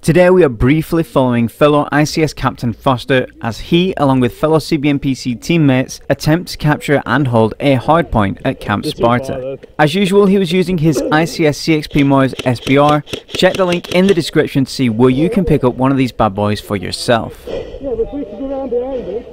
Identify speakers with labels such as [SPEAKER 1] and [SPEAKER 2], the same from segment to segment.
[SPEAKER 1] Today we are briefly following fellow ICS Captain Foster as he, along with fellow CBNPC teammates, attempt to capture and hold a hardpoint at Camp Sparta. As usual, he was using his ICS CXP Mars SBR. Check the link in the description to see where you can pick up one of these bad boys for yourself.
[SPEAKER 2] Yeah, but if we could go around behind it.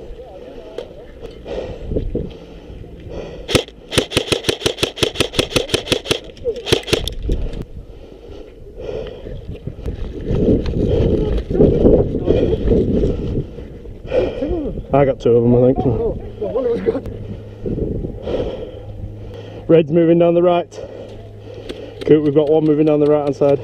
[SPEAKER 2] I got two of them, I think. Oh, well, one of us got. Red's moving down the right. Coop, we've got one moving down the right hand side.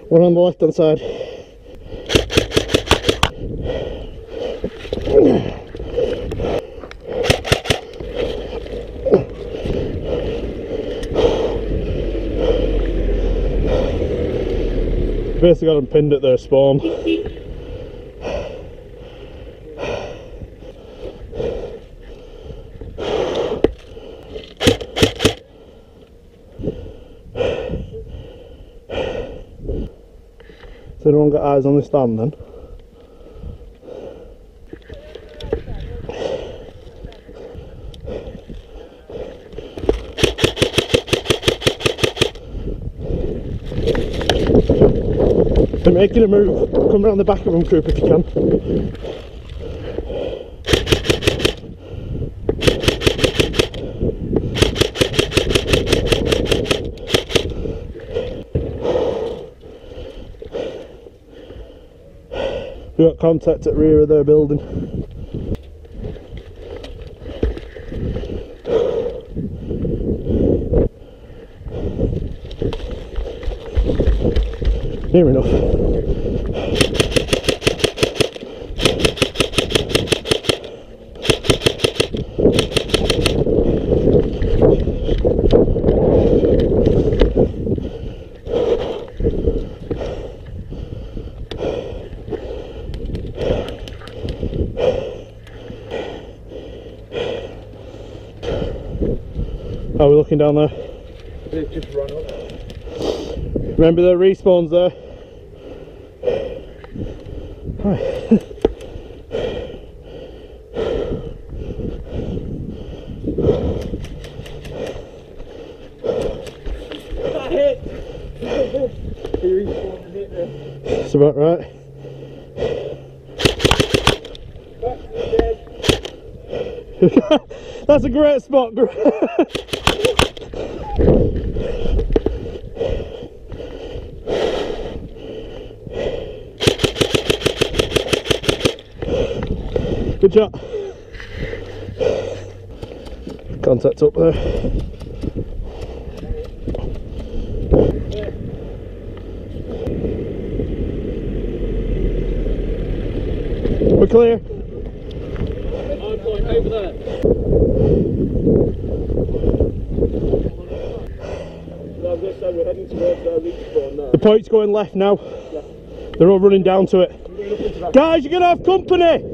[SPEAKER 2] One on the left hand side. Basically got them pinned at their spawn. Has anyone got eyes on the stand then? They're making a move. Come around the back of them, Coop, if you can. We got contact at rear of their building. Near enough. How are we looking down there?
[SPEAKER 3] They've just run up.
[SPEAKER 2] Remember the respawns there? Hi.
[SPEAKER 3] That hit! He respawned and hit there.
[SPEAKER 2] That's about right.
[SPEAKER 3] Back to the dead.
[SPEAKER 2] That's a great spot. Good shot. Contact up there. We're clear.
[SPEAKER 3] I'm going over there. I've just said we're heading towards their respawn now.
[SPEAKER 2] The point's going left now.
[SPEAKER 3] Yeah.
[SPEAKER 2] They're all running down to it.
[SPEAKER 3] I'm going up into that.
[SPEAKER 2] Guys, you're gonna have company!